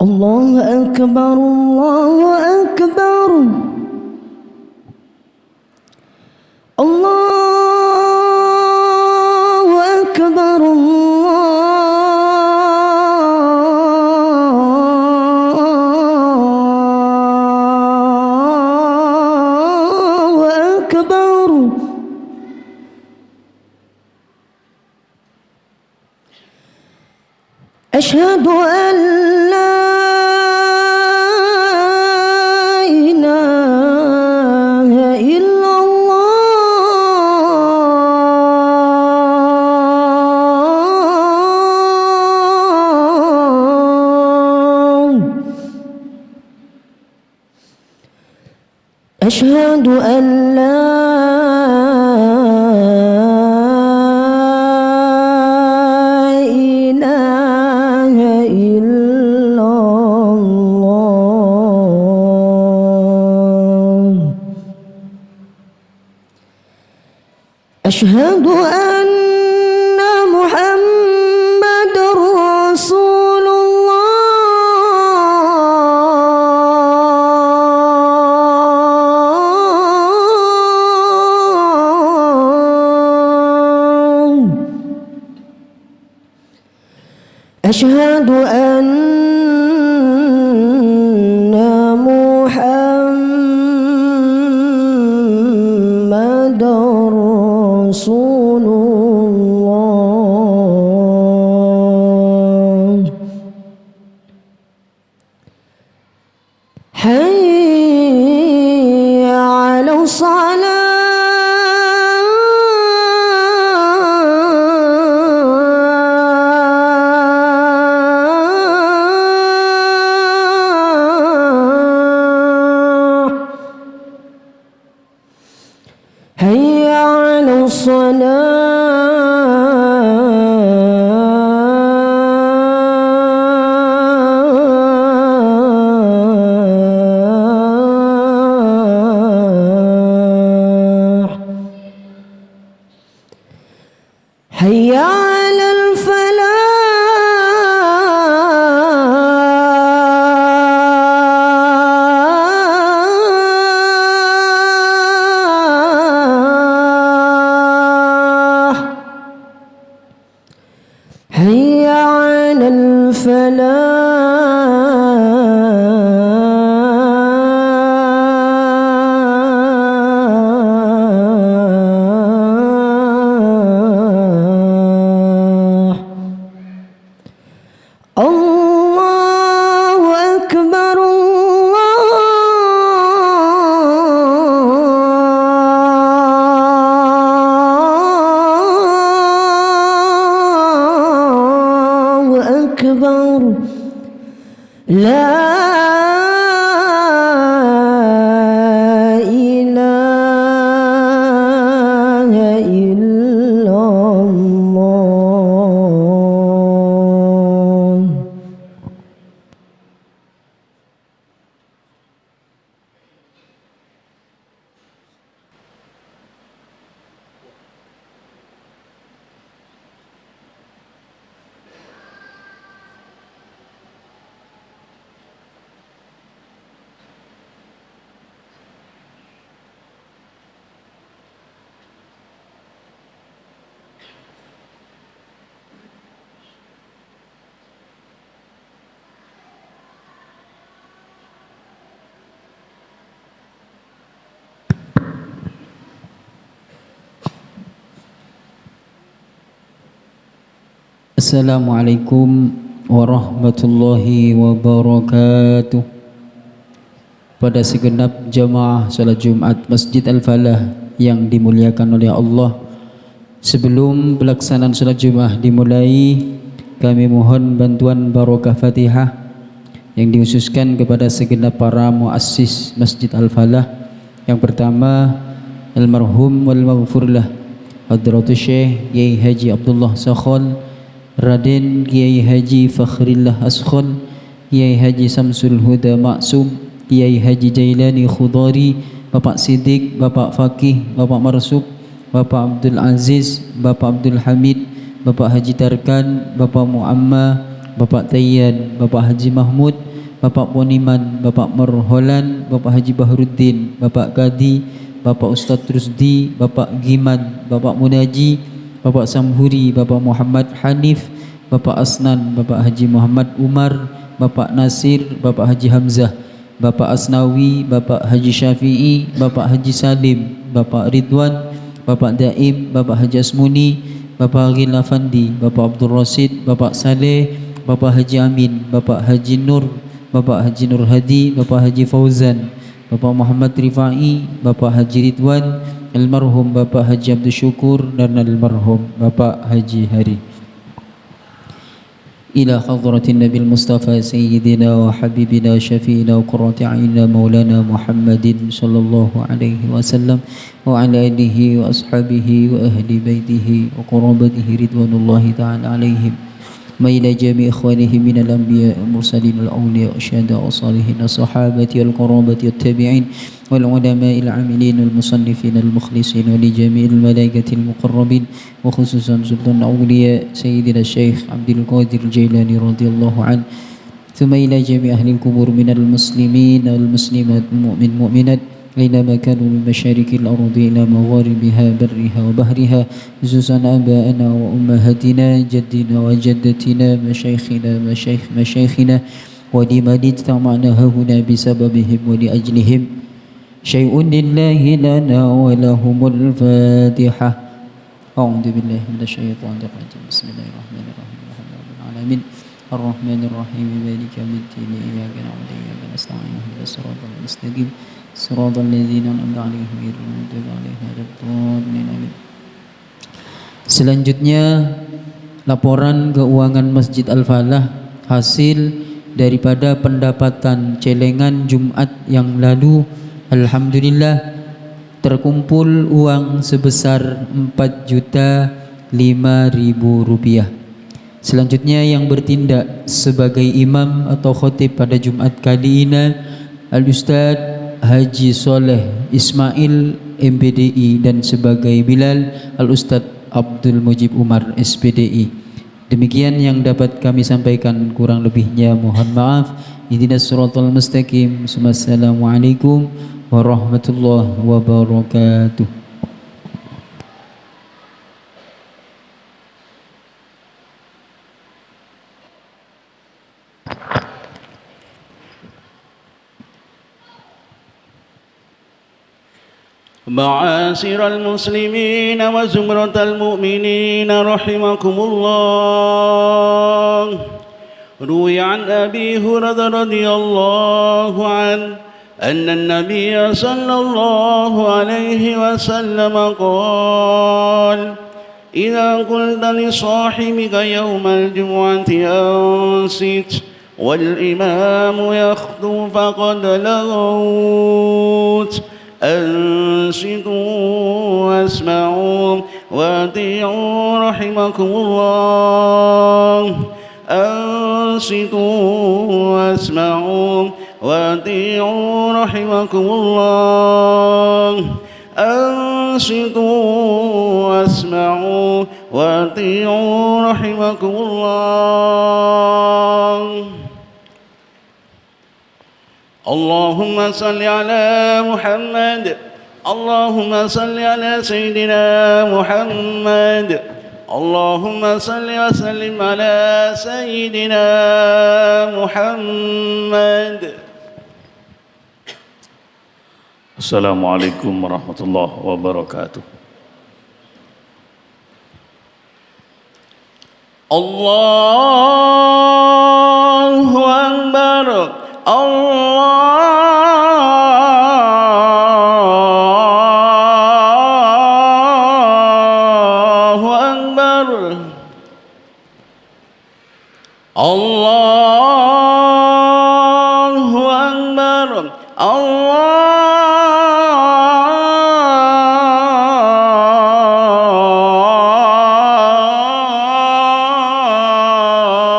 الله أكبر الله أكبر الله أكبر الله أكبر أشهد أن لا إله إلا الله أشهد أن لا أشهد أن محمد رسول الله أشهد أن محمد رسول الله حي على الصلاة حي على الصلاة حي على الفلاح حي على الفلاح الله أكبر الله أكبر لا إله إلا الله Assalamualaikum warahmatullahi wabarakatuh. Pada segenap jamaah salat Jumat Masjid Al-Falah yang dimuliakan oleh Allah, sebelum pelaksanaan salat Jumat dimulai, kami mohon bantuan barokah Fatihah yang dikhususkan kepada segenap para muassis Masjid Al-Falah. Yang pertama, almarhum wal maghfurlah Hadratus Syekh Kiai Haji Abdullah Sakhal, Raden Kiai Haji Fakhrillah Askhal, Kiai Haji Samsul Huda Maksum, Kiai Haji Jailani Khudari, Bapak Siddiq, Bapak Fakih, Bapak Marsub, Bapak Abdul Aziz, Bapak Abdul Hamid, Bapak Haji Tarkan, Bapak Muamma, Bapak Tayyan, Bapak Haji Mahmud, Bapak Poniman, Bapak Marholan, Bapak Haji Bahruddin, Bapak Kadi, Bapak Ustadz Rusdi, Bapak Giman, Bapak Munaji, Bapak Samhuri, Bapak Muhammad Hanif, Bapak Asnan, Bapak Haji Muhammad Umar, Bapak Nasir, Bapak Haji Hamzah, Bapak Asnawi, Bapak Haji Syafi'i, Bapak Haji Salim, Bapak Ridwan, Bapak Daim, Bapak Haji Asmuni, Bapak Ghil Afandi, Bapak Abdul Rasid, Bapak Saleh, Bapak Haji Amin, Bapak Haji Nur, Bapak Haji Nur Hadi, Bapak Haji Fauzan, Bapak Muhammad Rifai, Bapak Haji Ridwan, almarhum Bapak Haji Abdul Syukur, dan almarhum Bapak Haji Hari. إلى حضرة النبي المصطفى سيدنا وحبيبنا شفينا وقرة عيننا مولانا محمد صلى الله عليه وسلم وعلى آله وأصحابه وأهل بيته وقرابته رضوان الله تعالى عليهم وإلى جميع إخوانه من الأنبياء المرسلين الأولياء والشهداء والصالحين الصحابة والقرابة والتابعين والعلماء العاملين والمصنفين المخلصين ولجميع الملائكة المقربين وخصوصا سلطان الأولياء سيدنا الشيخ عبد القادر الجيلاني رضي الله عنه ثم إلى جميع أهل القبور من المسلمين والمسلمات المؤمن مؤمنات أينما كانوا من مشارق الأرض إلى مغاربها برها وبحرها خصوصا آباءنا وأمهاتنا جدنا وجدتنا مشايخنا مشايخنا ولمن اجتمعنا هنا بسببهم ولأجلهم شيء لله لنا ولهم الفاتحة أعوذ بالله من الشيطان الرجيم بسم الله الرحمن الرحيم الحمد لله رب العالمين الرحمن الرحيم مالك يوم الدين إياك نعبد وإياك نستعين اهدنا الصراط المستقيم صراط الذين أنعمت عليهم غير المغضوب عليهم ولا الضالين آمين. Selanjutnya laporan keuangan Masjid Al-Falah hasil daripada pendapatan celengan Jumat yang lalu. Alhamdulillah terkumpul uang sebesar 4.005.000 rupiah. Selanjutnya yang bertindak sebagai imam atau khotib pada Jumat kali ini Al-Ustaz Haji Soleh Ismail MPDI dan sebagai Bilal Al-Ustaz Abdul Mujib Umar SPDI. Demikian yang dapat kami sampaikan, kurang lebihnya mohon maaf. Ihdinas siratal mustaqim. Assalamualaikum warahmatullahi wabarakatuh. معاشر المسلمين وزمرة المؤمنين رحمكم الله. روي عن أبي هريرة رضي الله عنه أن النبي صلى الله عليه وسلم قال: إذا قلت لصاحبك يوم الجمعة أنصت والإمام يخطب فقد لغوت. أنصتوا واسمعوا وأطيعوا رحمكم الله. أنصتوا واسمعوا وأطيعوا رحمكم الله. أنصتوا واسمعوا وأطيعوا رحمكم الله. اللهم صل على محمد. اللهم صل على سيدنا محمد. اللهم صل وسلم على سيدنا محمد. السلام عليكم ورحمة الله وبركاته. الله أكبر. الله أكبر. الله أكبر.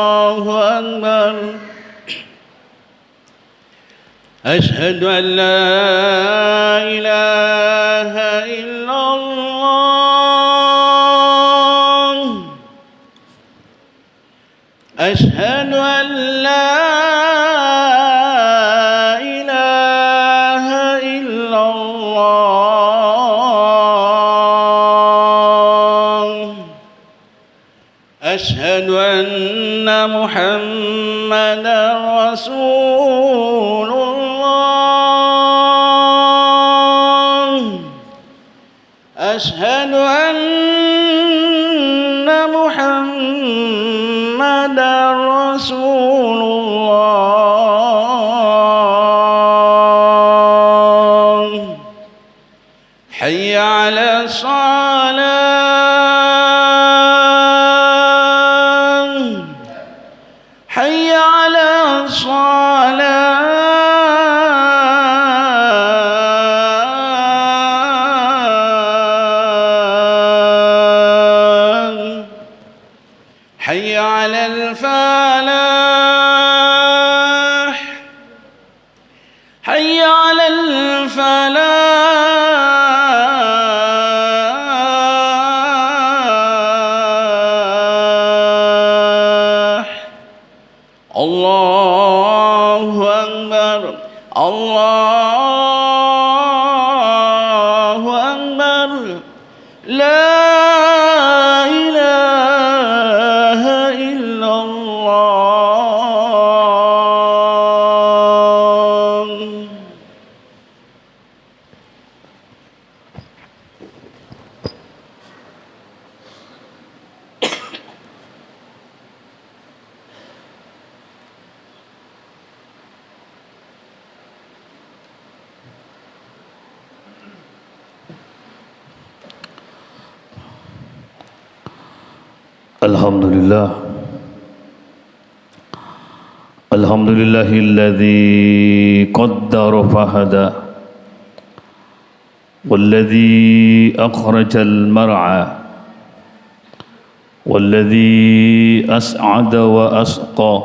الله أكبر. أشهد أن لا إله إلا الله. أشهد أن لا رسول الله أشهد أن محمدا رسول الله حي على الصلاة حي على الصلاة حي على الفلاح حي على الفلاح الله أكبر الله أكبر لا إله إلا الله. Alhamdulillah. Alhamdulillahilladzi qaddara fahada walladzi akhrajal mar'a walladzi as'ada wa asqa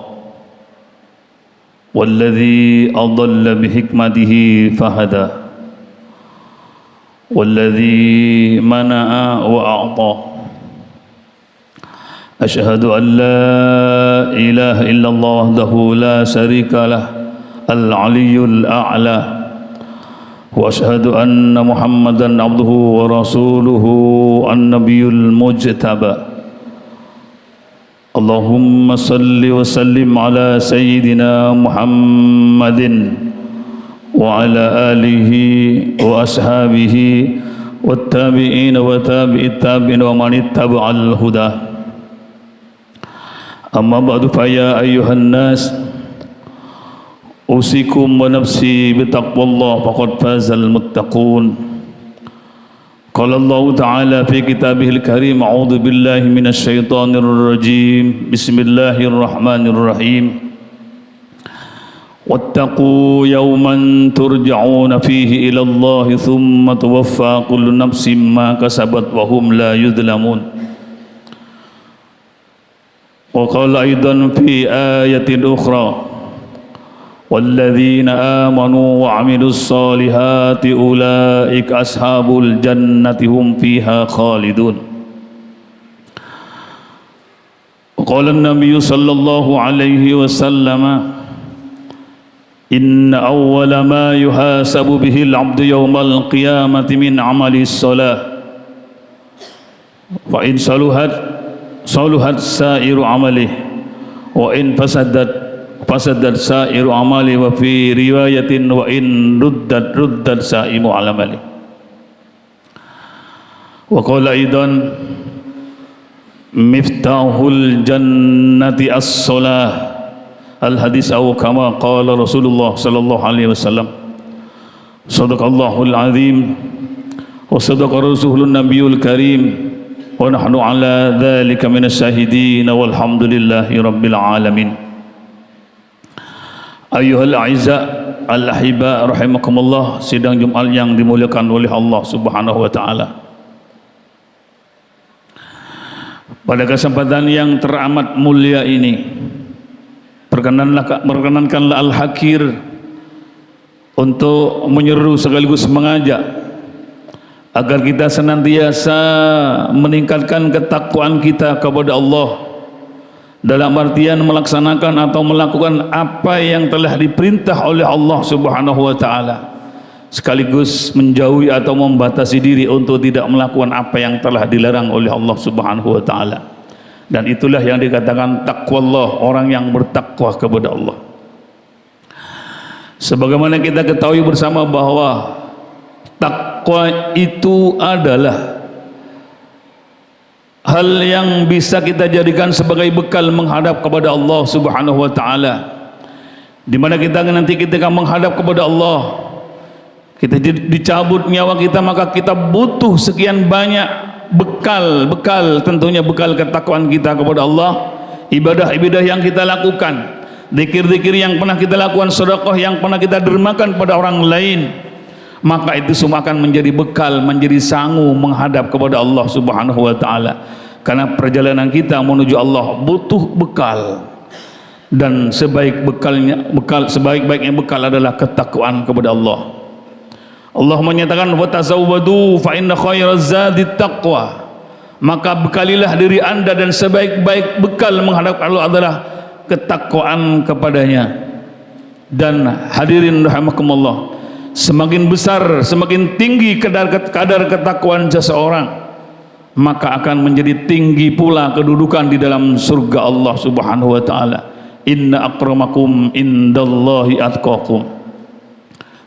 walladzi adalla bihikmatihi fahada walladzi mana'a wa a'ta. أشهد أن لا إله إلا الله وحده لا شريك له العلي الأعلى وأشهد أن محمدا عبده ورسوله النبي المجتبى اللهم صل وسلم على سيدنا محمد وعلى آله وأصحابه والتابعين وتابع التابعين ومن اتبع الهدى. Amma ba'du fa ya ayyuhan nas usikum wa nafsi bitaqwallah faqad fazal muttaqun. Qala Allah ta'ala fi kitabihil karim a'udzu billahi minasy syaithanir rajim. Bismillahirrahmanirrahim. Wattaqu yawman turja'una fihi ila Allah thumma tuwaffa kullu nafsin ma kasabat wa hum la yudlamun. وقال أيضا في آية أخرى والذين آمنوا وعملوا الصالحات أولئك أصحاب الجنة هم فيها خالدون. وقال النبي صلى الله عليه وسلم إن أول ما يحاسب به العبد يوم القيامة من عمل الصلاة فإن صلحت سائر عمله وإن فسدت سائر عمله وفي رواية وإن ردت سائر عمله. وقال أيضا مفتاح الجنة الصلاة الحديث أو كما قال رسول الله صلى الله عليه وسلم. صدق الله العظيم وصدق رسوله النبي الكريم wa nahnu ala dzalika minasyahidin walhamdulillahi rabbil alamin. Ayyuhal a'izza al-ahibba rahimakumullah, sidang Jumat yang dimuliakan oleh Allah Subhanahu wa taala. Pada kesempatan yang teramat mulia ini, perkenankanlah Al-Hakir untuk menyeru sekaligus mengajak agar kita senantiasa meningkatkan ketakwaan kita kepada Allah dalam artian melaksanakan atau melakukan apa yang telah diperintah oleh Allah Subhanahu wa taala, sekaligus menjauhi atau membatasi diri untuk tidak melakukan apa yang telah dilarang oleh Allah Subhanahu wa taala. Dan itulah yang dikatakan taqwallah, orang yang bertakwa kepada Allah. Sebagaimana kita ketahui bersama bahwa takwa itu adalah hal yang bisa kita jadikan sebagai bekal menghadap kepada Allah Subhanahu wa taala. Di mana kita nanti ketika menghadap kepada Allah, kita dicabut nyawa kita, maka kita butuh sekian banyak bekal, tentunya bekal ketakwaan kita kepada Allah, ibadah-ibadah yang kita lakukan, zikir-zikir yang pernah kita lakukan, sedekah yang pernah kita dermakan pada orang lain, maka itu semua akan menjadi bekal, menjadi sangu menghadap kepada Allah Subhanahu wa taala. Karena perjalanan kita menuju Allah butuh bekal, dan sebaik-baiknya bekal adalah ketakwaan kepada Allah. Allah menyatakan wa tazawwadu fa inna khairaz zadi taqwa, maka bekalilah diri anda dan sebaik-baik bekal menghadap Allah adalah ketakwaan kepadanya. Dan hadirin rahimakumullah, semakin besar, semakin tinggi kadar ketakwaan seseorang, maka akan menjadi tinggi pula kedudukan di dalam surga Allah Subhanahu wa taala. Inna akramakum indallahi atqakum.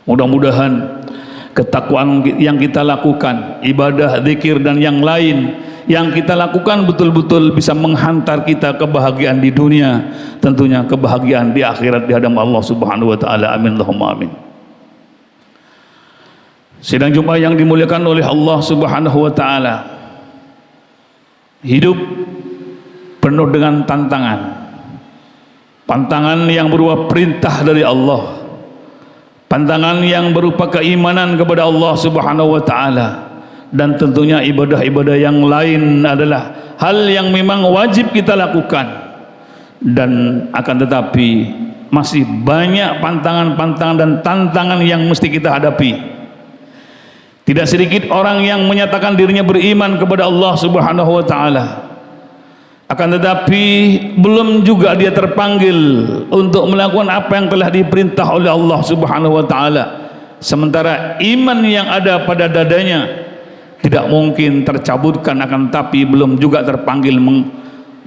Mudah-mudahan ketakwaan yang kita lakukan, ibadah, zikir dan yang lain yang kita lakukan betul-betul bisa menghantar kita kebahagiaan di dunia, tentunya kebahagiaan di akhirat di hadapan Allah Subhanahu wa taala. Amin Allahumma amin. Sidang Jumat yang dimuliakan oleh Allah Subhanahu wa taala, hidup penuh dengan tantangan yang berupa perintah dari Allah, pantangan yang berupa keimanan kepada Allah Subhanahu wa taala, dan tentunya ibadah-ibadah yang lain adalah hal yang memang wajib kita lakukan. Dan akan tetapi masih banyak pantangan-pantangan dan tantangan yang mesti kita hadapi. Tidak sedikit orang yang menyatakan dirinya beriman kepada Allah Subhanahu wa taala, akan tetapi belum juga dia terpanggil untuk melakukan apa yang telah diperintah oleh Allah Subhanahu wa taala. Sementara iman yang ada pada dadanya tidak mungkin tercabutkan, akan tetapi belum juga terpanggil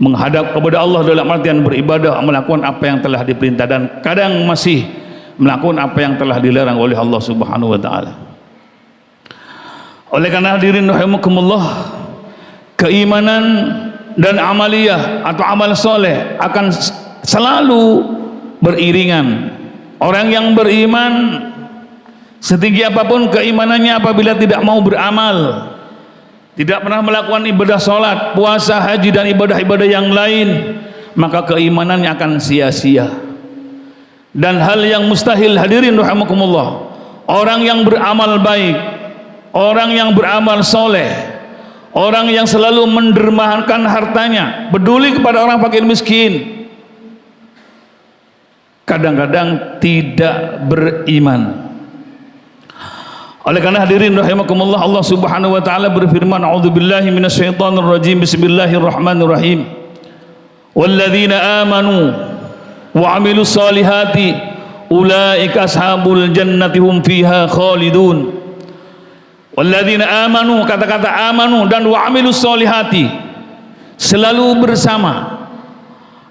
menghadap kepada Allah dalam artian beribadah, melakukan apa yang telah diperintah, dan kadang masih melakukan apa yang telah dilarang oleh Allah Subhanahu wa taala. Oleh karena hadirin rahimakumullah, keimanan dan amaliyah atau amal soleh akan selalu beriringan. Orang yang beriman, setinggi apapun keimanannya, apabila tidak mau beramal, tidak pernah melakukan ibadah sholat, puasa, haji dan ibadah-ibadah yang lain, maka keimanannya akan sia-sia. Dan hal yang mustahil, hadirin rahimakumullah, orang yang beramal baik, orang yang beramal soleh, orang yang selalu mendermakan hartanya, peduli kepada orang fakir miskin, kadang-kadang tidak beriman. Oleh karena hadirin rahimakumullah, Allah Subhanahu wa taala berfirman, a'udzubillahi minasyaitonir rajim, bismillahirrahmanirrahim, walladzina amanu wa 'amilus solihati ulaika ashabul jannati hum fiha khalidun. Walladzina amanu, kata-kata amanu dan wa amilus solihati selalu bersama.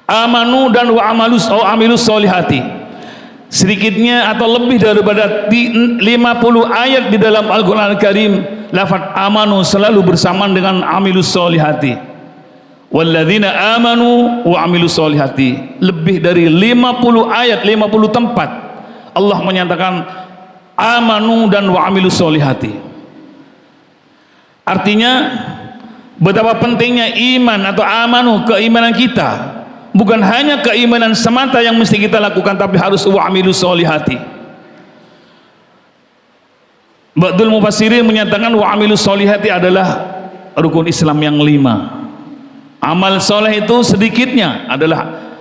Amanu dan wa amilus solihati, sedikitnya atau lebih daripada 50 ayat di dalam Al-Quran Al-Karim, lafaz amanu selalu bersamaan dengan amilus solihati. Walladzina amanu wa amilus solihati, lebih dari 50 ayat, 50 tempat Allah menyatakan amanu dan wa amilus solihati. Artinya betapa pentingnya iman atau amanu, keimanan kita. Bukan hanya keimanan semata yang mesti kita lakukan, tapi harus wa'amilus solihati. Ba'dul mufassirin menyatakan wa'amilus solihati adalah rukun Islam yang 5. Amal soleh itu sedikitnya adalah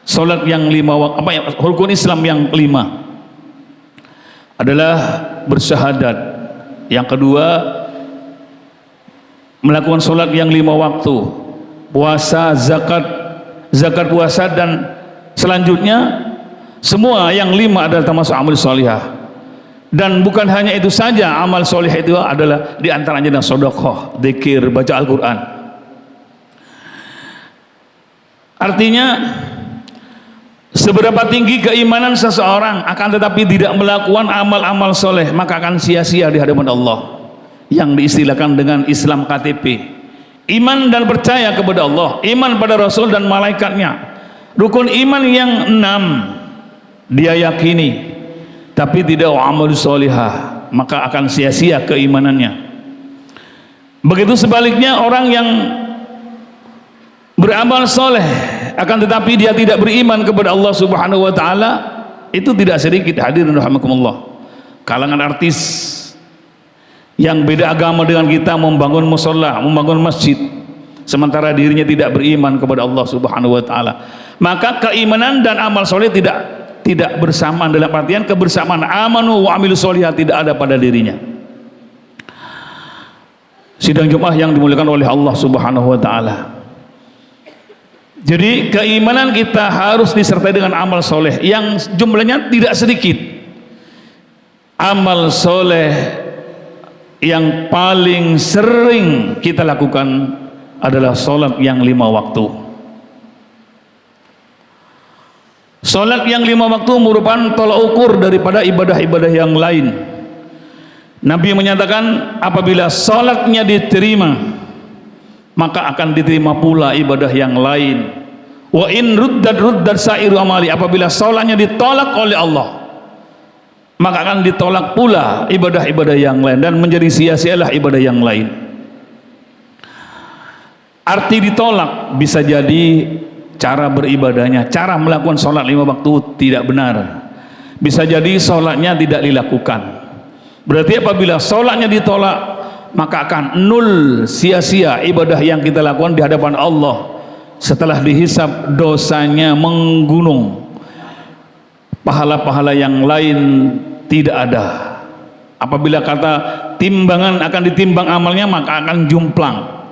solat yang 5, rukun Islam yang 5 adalah bersyahadat. Yang kedua, melakukan solat yang 5 waktu, puasa, zakat puasa, dan selanjutnya semua yang 5 adalah termasuk amal solihah. Dan bukan hanya itu saja, amal solihah itu adalah diantaranya sedekah, zikir, baca Al-Quran. Artinya seberapa tinggi keimanan seseorang akan tetapi tidak melakukan amal-amal soleh, maka akan sia-sia di hadapan Allah, yang diistilahkan dengan Islam KTP. Iman dan percaya kepada Allah, iman pada Rasul dan malaikatnya. Rukun iman yang 6 dia yakini tapi tidak amal solihah, maka akan sia-sia keimanannya. Begitu sebaliknya, orang yang beramal soleh akan tetapi dia tidak beriman kepada Allah Subhanahu wa taala, itu tidak sedikit hadirin rahimakumullah. Kalangan artis yang beda agama dengan kita membangun mushola, membangun masjid, sementara dirinya tidak beriman kepada Allah Subhanahu wa taala. Maka keimanan dan amal soleh tidak bersamaan, dalam artian kebersamaan amanu wa amilus solihah tidak ada pada dirinya. Sidang Jumat yang dimuliakan oleh Allah Subhanahu wa taala. Jadi keimanan kita harus disertai dengan amal soleh yang jumlahnya tidak sedikit. Amal soleh yang paling sering kita lakukan adalah sholat yang 5 waktu. Sholat yang 5 waktu merupakan tolak ukur daripada ibadah-ibadah yang lain. Nabi menyatakan apabila sholatnya diterima, maka akan diterima pula ibadah yang lain. Wa in ruddad sa'iru amali, apabila sholatnya ditolak oleh Allah, maka akan ditolak pula ibadah-ibadah yang lain dan menjadi sia-sialah ibadah yang lain. Arti ditolak bisa jadi cara beribadahnya, cara melakukan sholat 5 waktu tidak benar. Bisa jadi sholatnya tidak dilakukan. Berarti apabila sholatnya ditolak, maka akan nul, sia-sia ibadah yang kita lakukan di hadapan Allah. Setelah dihisab dosanya menggunung, pahala-pahala yang lain tidak ada. Apabila kata timbangan akan ditimbang amalnya, maka akan jumplang.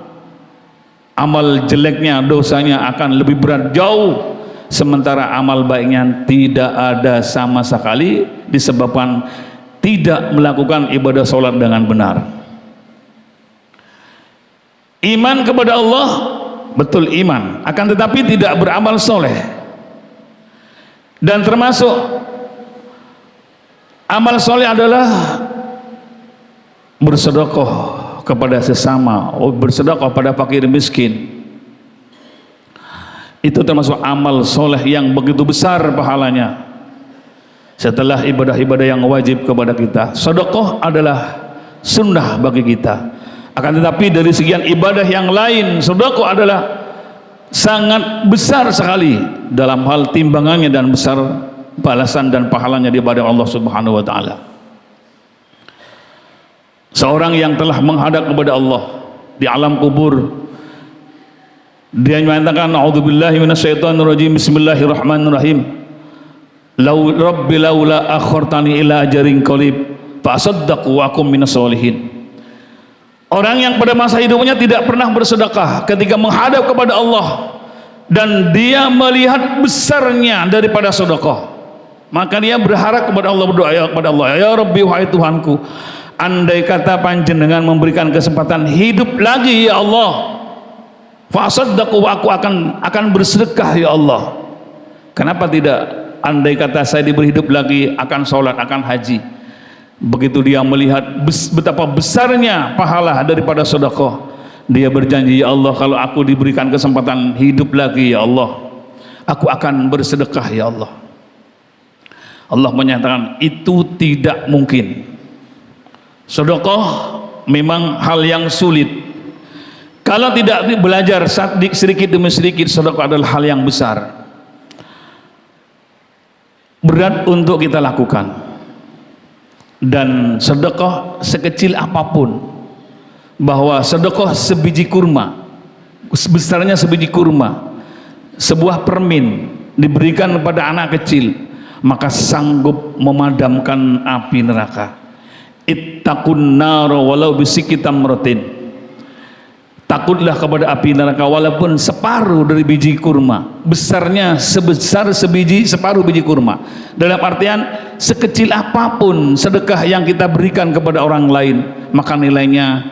Amal jeleknya, dosanya akan lebih berat jauh, sementara amal baiknya tidak ada sama sekali, disebabkan tidak melakukan ibadah sholat dengan benar. Iman kepada Allah, betul iman, akan tetapi tidak beramal soleh. Dan termasuk amal soleh adalah bersedekah kepada sesama, bersedekah pada fakir miskin. Itu termasuk amal soleh yang begitu besar pahalanya. Setelah ibadah-ibadah yang wajib kepada kita, sedekah adalah sunnah bagi kita. Akan tetapi dari sekian ibadah yang lain, sedekah adalah sangat besar sekali dalam hal timbangannya dan besar balasan dan pahalanya di hadapan Allah Subhanahu wa taala. Seorang yang telah menghadap kepada Allah di alam kubur, dia menyatakan a'udzubillahi minasyaitonirrajim, bismillahirrahmanirrahim, rabbi laula akhartani ila ajarin qarib fa asaddaqu wa akum minas solihin. Orang yang pada masa hidupnya tidak pernah bersedekah, ketika menghadap kepada Allah dan dia melihat besarnya daripada sedekah, maka dia berharap kepada Allah, berdoa kepada Allah, ya Rabbi, wahai Tuhanku, andai kata panjenengan memberikan kesempatan hidup lagi ya Allah, fa asaddaqu, aku akan bersedekah ya Allah. Kenapa tidak andai kata saya diberi hidup lagi, akan sholat, akan haji. Begitu dia melihat betapa besarnya pahala daripada sedekah, dia berjanji, ya Allah, kalau aku diberikan kesempatan hidup lagi ya Allah, aku akan bersedekah ya Allah. Allah menyatakan itu tidak mungkin. Sedekah memang hal yang sulit. Kalau tidak belajar sedikit demi sedikit, sedekah adalah hal yang besar, berat untuk kita lakukan. Dan sedekah sekecil apapun, bahwa sedekah sebiji kurma, sebesarnya sebiji kurma, sebuah permin diberikan kepada anak kecil, maka sanggup memadamkan api neraka. Ittaqun nar walau bisiki tamratin. Takutlah kepada api neraka walaupun separuh dari biji kurma, besarnya sebesar separuh biji kurma. Dalam artian sekecil apapun sedekah yang kita berikan kepada orang lain, maka nilainya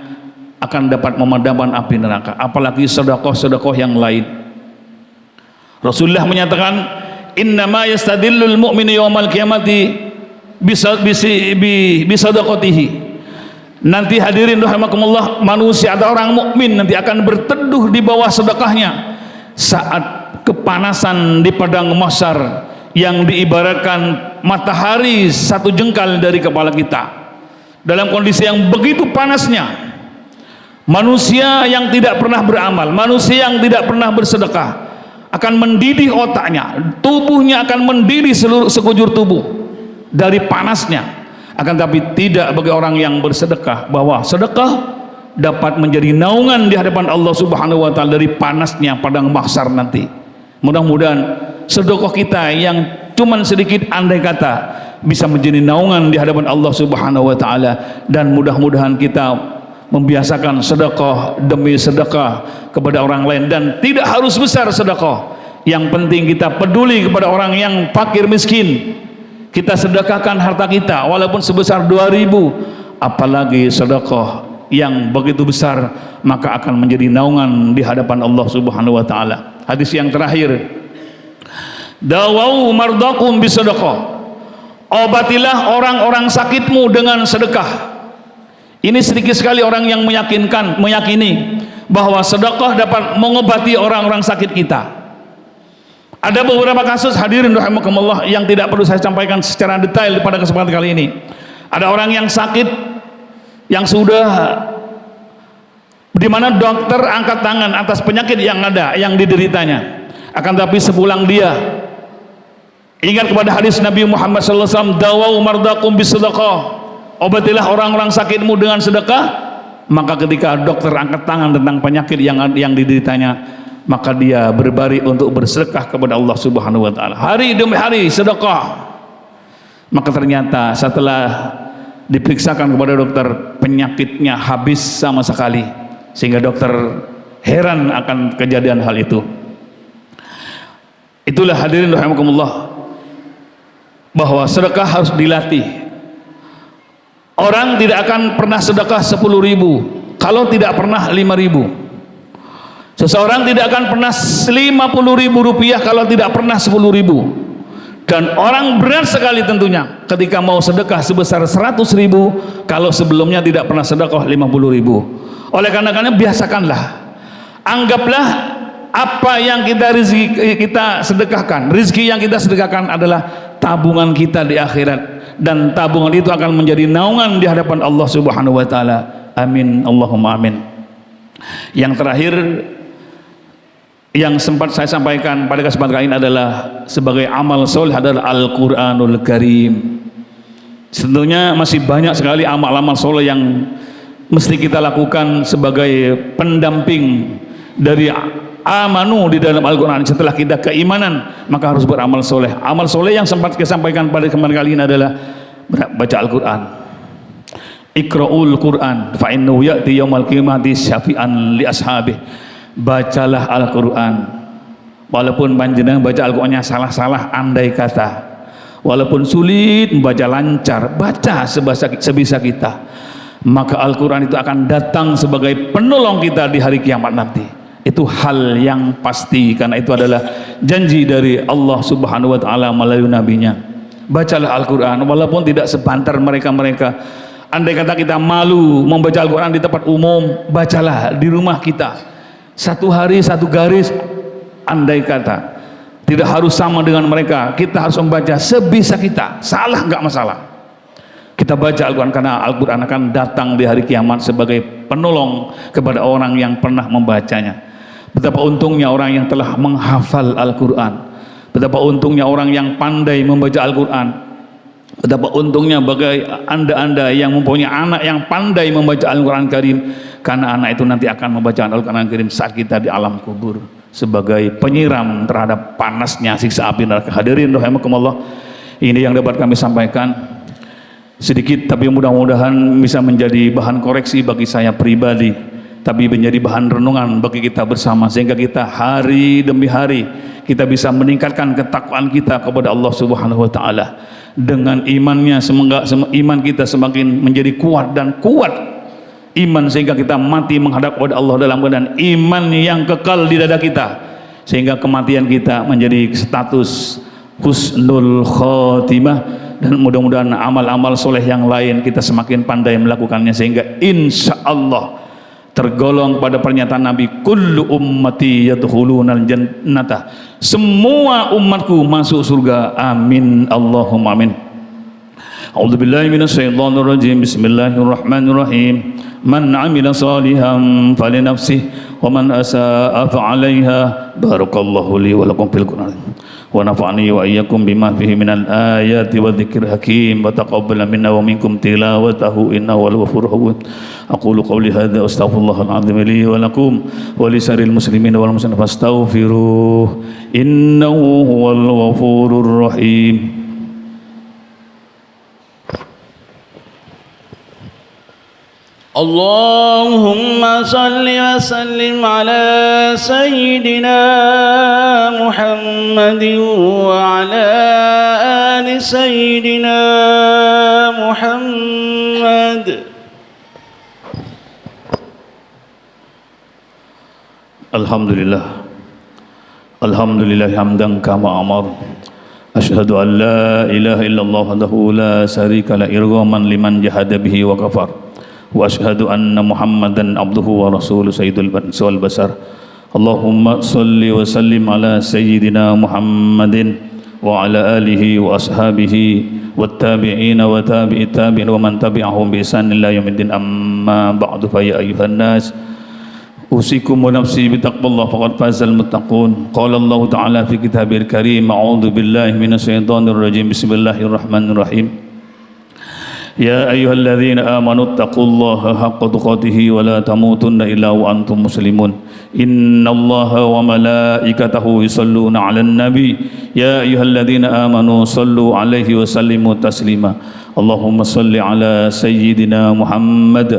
akan dapat memadamkan api neraka. Apalagi sedekah-sedekah yang lain. Rasulullah menyatakan, innama yastadillul mu'minu yawmal qiyamati bisadaqatihi. Nanti hadirin rahimakumullah, manusia atau orang mukmin nanti akan berteduh di bawah sedekahnya saat kepanasan di padang mahsyar yang diibaratkan matahari satu jengkal dari kepala kita. Dalam kondisi yang begitu panasnya, manusia yang tidak pernah beramal, manusia yang tidak pernah bersedekah akan mendidih otaknya, tubuhnya akan mendidih seluruh sekujur tubuh dari panasnya. Akan tapi tidak bagi orang yang bersedekah, bahwa sedekah dapat menjadi naungan di hadapan Allah Subhanahu wa taala dari panasnya padang mahsyar nanti. Mudah-mudahan sedekah kita yang cuman sedikit, andai kata, bisa menjadi naungan di hadapan Allah Subhanahu wa taala, dan mudah-mudahan kita membiasakan sedekah demi sedekah kepada orang lain, dan tidak harus besar sedekah. Yang penting kita peduli kepada orang yang fakir miskin. Kita sedekahkan harta kita walaupun sebesar 2.000, apalagi sedekah yang begitu besar, maka akan menjadi naungan di hadapan Allah Subhanahu wa taala. Hadis yang terakhir, dawau mardakum bisedekah. Obatilah orang-orang sakitmu dengan sedekah. Ini sedikit sekali orang yang meyakini bahwa sedekah dapat mengobati orang-orang sakit kita. Ada beberapa kasus hadirin rahimakumullah yang tidak perlu saya sampaikan secara detail pada kesempatan kali ini. Ada orang yang sakit, yang sudah, di mana dokter angkat tangan atas penyakit yang ada, yang dideritanya. Akan tapi sepulang dia ingat kepada hadis Nabi Muhammad SAW, dawau mardakum bisedekah, obatilah orang-orang sakitmu dengan sedekah. Maka ketika dokter angkat tangan tentang penyakit yang dideritanya, maka dia berbaring untuk bersedekah kepada Allah Subhanahu wa taala. Hari demi hari sedekah. Maka ternyata setelah diperiksakan kepada dokter, penyakitnya habis sama sekali, sehingga dokter heran akan kejadian hal itu. Itulah hadirin rahimakumullah, bahwa sedekah harus dilatih. Orang tidak akan pernah sedekah 10.000 kalau tidak pernah 5.000. Seseorang tidak akan pernah 50.000 rupiah kalau tidak pernah 10.000. Dan orang berat sekali tentunya ketika mau sedekah sebesar 100.000 kalau sebelumnya tidak pernah sedekah 50.000. Oleh karena biasakanlah, anggaplah apa yang kita sedekahkan, rezeki yang kita sedekahkan adalah tabungan kita di akhirat, dan tabungan itu akan menjadi naungan di hadapan Allah Subhanahu wa taala. Amin, Allahumma amin. Yang terakhir yang sempat saya sampaikan pada kesempatan kali ini adalah sebagai amal soleh adalah Al-Quranul Karim. Tentunya masih banyak sekali amal-amal soleh yang mesti kita lakukan sebagai pendamping dari amanu di dalam Al-Quran. Setelah kita keimanan, maka harus beramal soleh. Amal soleh yang sempat saya sampaikan pada kesempatan kali ini adalah baca Al-Quran. Iqra'ul Quran fa innahu ya'ti yaumal qiyamati syafi'an li ashabih. Bacalah Al-Quran, walaupun panjenengan baca Al-Qurannya salah-salah andai kata, walaupun sulit membaca lancar, baca sebisa kita, maka Al-Quran itu akan datang sebagai penolong kita di hari kiamat nanti. Itu hal yang pasti, karena itu adalah janji dari Allah Subhanahu wa taala melalui nabinya. Bacalah Al-Quran walaupun tidak sebantar mereka-mereka. Andai kata kita malu membaca Al-Quran di tempat umum, bacalah di rumah kita. Satu hari satu garis, andai kata tidak harus sama dengan mereka, kita harus membaca sebisa kita, salah nggak masalah. Kita baca Al-Quran karena Al-Quran akan datang di hari kiamat sebagai penolong kepada orang yang pernah membacanya. Betapa untungnya orang yang telah menghafal Al-Quran, betapa untungnya orang yang pandai membaca Al-Quran, betapa untungnya bagi anda-anda yang mempunyai anak yang pandai membaca Al-Quran Karim, karena anak itu nanti akan membaca Al-Quran Karim saat kita di alam kubur sebagai penyiram terhadap panasnya siksa api neraka. Hadirin rahimakumullah, ini yang dapat kami sampaikan sedikit, tapi mudah-mudahan bisa menjadi bahan koreksi bagi saya pribadi, tapi menjadi bahan renungan bagi kita bersama, sehingga kita hari demi hari kita bisa meningkatkan ketakwaan kita kepada Allah Subhanahu wa taala. Dengan imannya, semoga iman kita semakin menjadi kuat dan kuat iman, sehingga kita mati menghadap kepada Allah dalam keadaan iman yang kekal di dada kita, sehingga kematian kita menjadi status husnul khotimah, dan mudah-mudahan amal-amal soleh yang lain kita semakin pandai melakukannya sehingga insya Allah tergolong pada pernyataan Nabi, kullu ummati yadkhulunal jannata, semua umatku masuk surga, amin Allahumma amin. A'udzubillahi minasyaitonir rajim. Bismillahirrahmanirrahim. Man 'amila shalihan falinafsihi wa man asaa fa'alaiha. Barakallahu li wa lakum fil Qur'an wa nafa'ani wa iyyakum bima fihi minal ayati wa dzikril hakim wa taqabbal minna wa minkum tilawatahu innahu wal ghafurur rahim. Aqulu qawli hadza astaghfirullahal azim li wa lakum wa li saril muslimin wal muslimat fastaghfiruh innahu huwal ghafurur rahim. اللهم صل وسلم على سيدنا محمد وعلى آل سيدنا محمد. Alhamdulillah, alhamdulillah hamdan kama amar. Asyhadu an la ilaha illallah wahdahu la syarika la irghaman liman jahada bihi wa kafar. Wa asyhadu anna Muhammadan abduhu wa rasuluhu sayyidul bansi wal basar. Allahumma salli wa sallim ala sayyidina Muhammadin wa ala alihi wa ashabihi wat tabi'ina wa tabi'it tabi'in wa man tabi'ahum bi ihsan ila yaumiddin. Amma ba'du, fa ya ayyuhan nas usikum wa nafsi bi taqwallah faqad fazal muttaqun. Qala Allah ta'ala fi kitabil karim, a'udzu billahi minasyaitonir rajim. Bismillahirrahmanirrahim. Ya ayyuhalladzina amanu taqullaha haqqa tuqatih wa la tamutunna illa wa antum muslimun. Innallaha wa malaikatahu yusholluna 'alan nabi. Ya ayyuhalladzina amanu shallu 'alaihi wa sallimu taslima. Allahumma shalli 'ala sayyidina Muhammad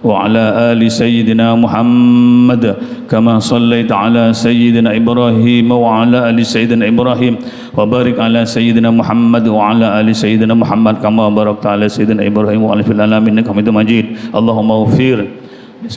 wa 'ala ali sayyidina Muhammad kama shallaita 'ala sayyidina Ibrahim wa 'ala ali sayyidina Ibrahim wa barik 'ala sayyidina Muhammad wa 'ala ali sayyidina Muhammad kama barakta 'ala sayyidina Ibrahim wa 'ala fil alamin innaka Hamidum Majid. Allahumma ighfir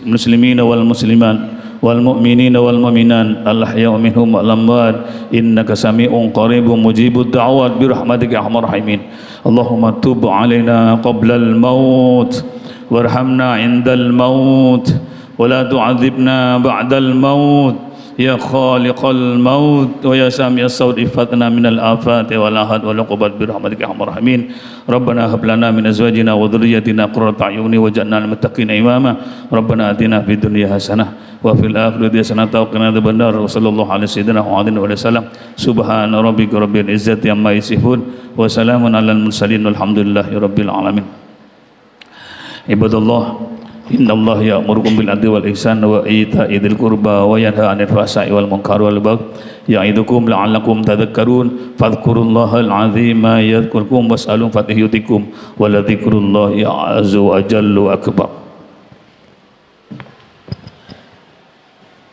muslimina wal muslimat wal mu'minina wal mu'minat al ahya'i minhum wal amwat innaka sami'un qaribun mujibud da'wat bi rahmatika ya arhamar rahimin. Allahumma tub 'alaina qabla al maut warhamna 'indal maut wa la tu'adzibna ba'dal maut ya khaliqal maut wa ya sami'as sawt ifatna minal afati wal ahad wal uqubat bi rahmatika ya arhamar rahimin. Rabbana hab lana min azwajina wa dhurriyyatina qurrata a'yuni waj'alna lil muttaqina imama. Rabbana atina fid dunya hasanah wa fil akhirati hasanah wa qina adzabannar. Wa sallallahu ala sayyidina Muhammadin wa alihi wasallam. Subhana rabbika rabbil izzati amma yasifun wa salamun alal mursalin walhamdulillahi rabbil alamin. Ibadallah, innallaha ya'murukum bil adli wal ihsan wa ita'i dzil qurba wa yanha 'anil fahsya'i wal munkari wal baghi ya'idukum la'allakum tadhakkarun. Fadhkurullahal 'azima yadhkurkum was'alu fatihutikum wa la dzikrullahi 'azza wa jalla akbar.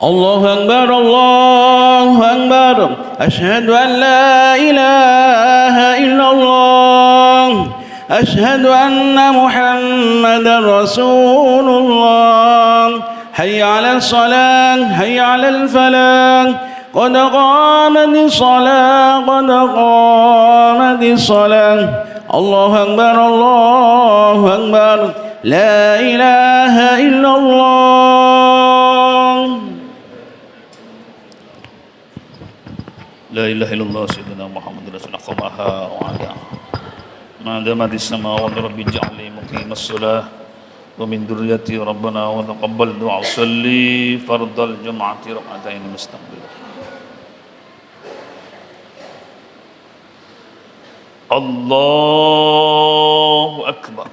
Allahu Akbar, Allahu Akbar. Asyhadu an la ilaha illallah. أشهد أن محمدا رسول الله. حي على الصلاة حي على الفلاح قد قامت الصلاة قد قامت الصلاة. الله أكبر الله أكبر لا إله إلا الله. La ilaha illallah sayyidina Muhammadur rasulullah qamaha wa ala ma damati samawati rabbi ja'alni muqimas shalah wa min dzurriyyati rabbana wa taqabbal du'a. Shalli fardal jum'ati rak'atain mustaqbil. Allahu akbar.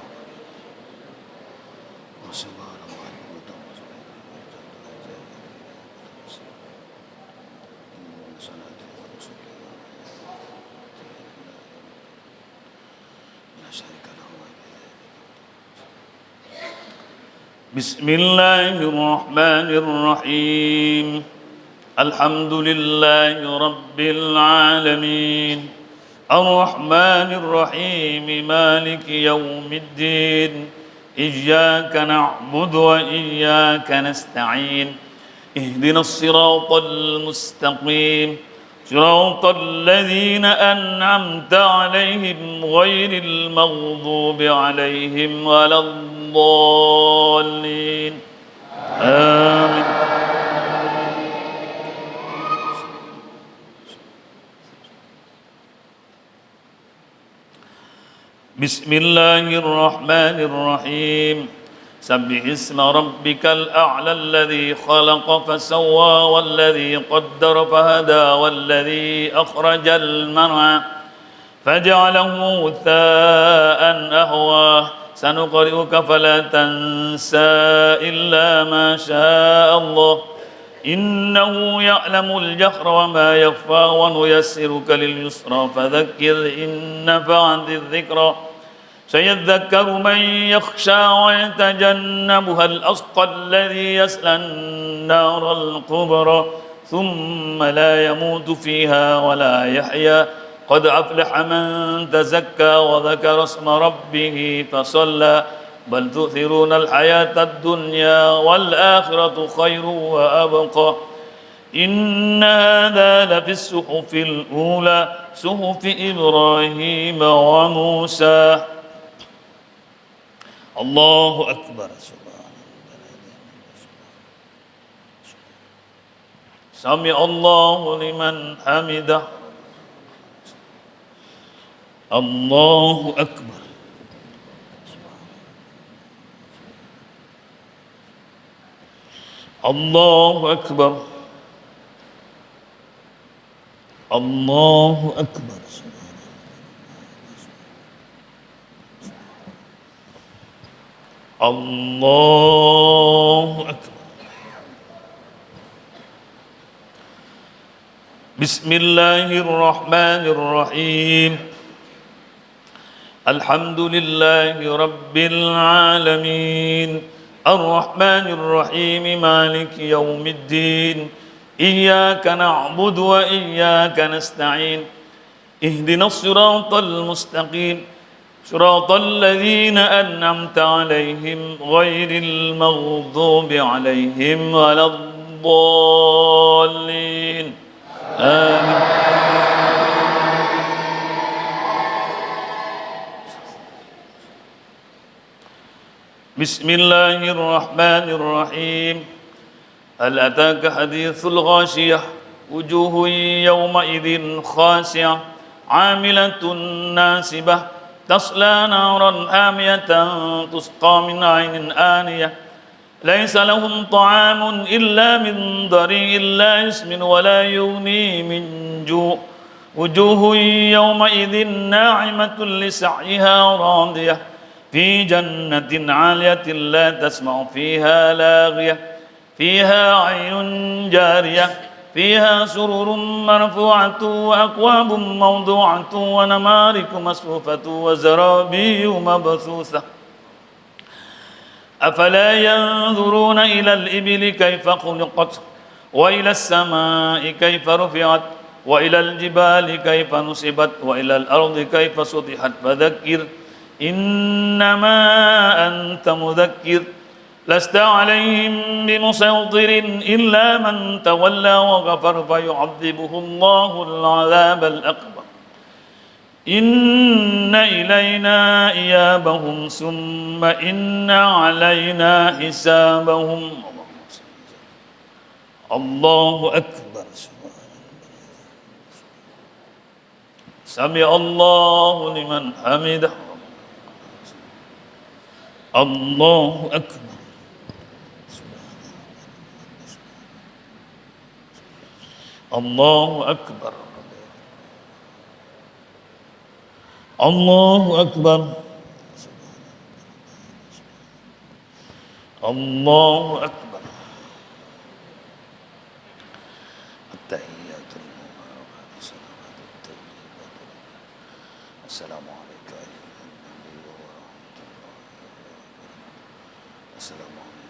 Bismillahirrahmanirrahim. Alhamdulillahi rabbil alamin. Ar-Rahmanir-Rahim. Maliki yaumiddin. Iyyaka na'budu wa iyyaka nasta'in. اهدنا الصراط المستقيم صراط الذين أنعمت عليهم غير المغضوب عليهم ولا الضالين آمين. بسم الله الرحمن الرحيم سبح اسم ربك الأعلى الذي خلق فسوى والذي قدر فهدى والذي أخرج المرعى فجعله غثاء أهوى سنقرئك فلا تنسى إلا ما شاء الله إنه يعلم الجهر وما يخفى ونيسرك لليسرى فذكر إن نفعت الذكرى سيذكر من يخشى ويتجنبها الأشقى الذي يصلى النار الكبرى ثم لا يموت فيها ولا يحيا قد أفلح من تزكى وذكر اسم ربه فصلى بل تؤثرون الحياة الدنيا والآخرة خير وأبقى إن هذا لفي الصحف الأولى صحف إبراهيم وموسى. الله أكبر. سمع الله لمن حمده. الله أكبر. الله أكبر. الله أكبر. الله أكبر. بسم الله الرحمن الرحيم الحمد لله رب العالمين الرحمن الرحيم مالك يوم الدين إياك نعبد وإياك نستعين اهدنا الصراط المستقيم صراط الذين أنعمت عليهم غير المغضوب عليهم ولا الضالين آمين. بسم الله الرحمن الرحيم هل أتاك حديث الغاشية وجوه يومئذ خاشعة عاملة ناصبة تصلى نارا حامية تسقى من عين آنية ليس لهم طعام إلا من ضريع لا يسمن ولا يغني من جوع وجوه يومئذ ناعمة لسعيها راضية في جنة عالية لا تسمع فيها لاغية فيها عين جارية فيها سرر مرفوعة وأكواب موضوعة ونمارق مصفوفة وزرابي مبثوثة أفلا ينظرون إلى الإبل كيف خلقت وإلى السماء كيف رفعت وإلى الجبال كيف نصبت وإلى الأرض كيف سطحت فذكر إنما أنت مذكر لست عليهم بمسيطر إلا من تولى وغفر فيعذبه الله العذاب الأكبر إن إلينا إيابهم ثم إن علينا حسابهم. الله أكبر. سمع الله لمن حمده. الله أكبر. الله أكبر. الله أكبر. الله أكبر. التحيات المباركات الصلوات الطيبات السلام عليك أيها النبي ورحمة الله وبركاته السلام عليكم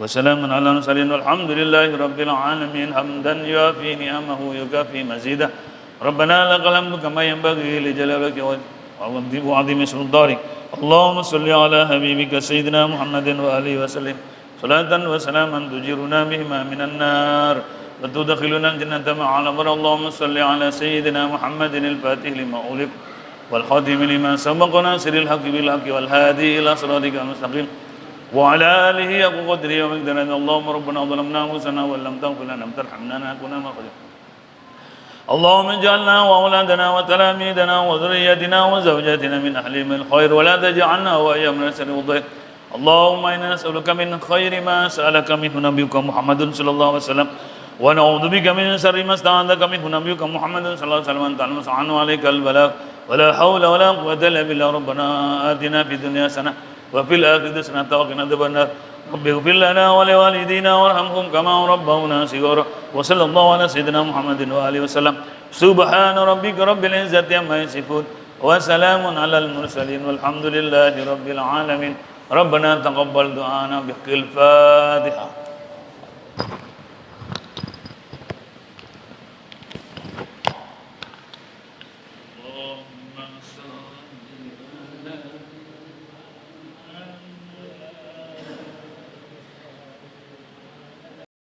وسلام على المرسلين والحمد لله رب العالمين حمدا يوافي نعمه يكافي مزيدا ربنا لك الحمد كما ينبغي لجلالك وعظيم سلطانك اللهم صل على حبيبك سيدنا محمد وآله وسلم صلاة وسلاما تجيرنا بهما من النار وتدخلنا الجنة مع الأبرار اللهم صل على سيدنا محمد الفاتح لما أغلق والخاتم لما سبق ناصر الحق بالحق والهادي إلى صراطك المستقيم وعلى آله حق قدره ومقداره اللهم ربنا ظلمنا أنفسنا وإن لم تغفر لنا وترحمنا لنكونن من الخاسرين اللهم اجعلنا وأولادنا وتلاميذنا وذريتنا وزوجاتنا من أهل الخير ولا تجعلنا وإياهم من شر الضيق اللهم إنا نسألك من خير ما سألك منه نبيك محمد صلى الله عليه وسلم ونعوذ بك من شر ما استعاذك منه نبيك محمد صلى الله عليه وسلم أنت تعلم سبحانه عليك البلاغ ولا حول ولا قوة إلا بالله ربنا آتنا في الدنيا حسنة وفي الآخرة حسنة وقنا عذاب النار رب اغفر لنا ولوالدينا وارحمهم كما ربونا صغارا وصلى الله على سيدنا محمد وآله وسلم سبحان ربك رب العزة عما يصفون وسلام على المرسلين والحمد لله رب العالمين ربنا تقبل دعانا بحق الفاتحة اللهم صل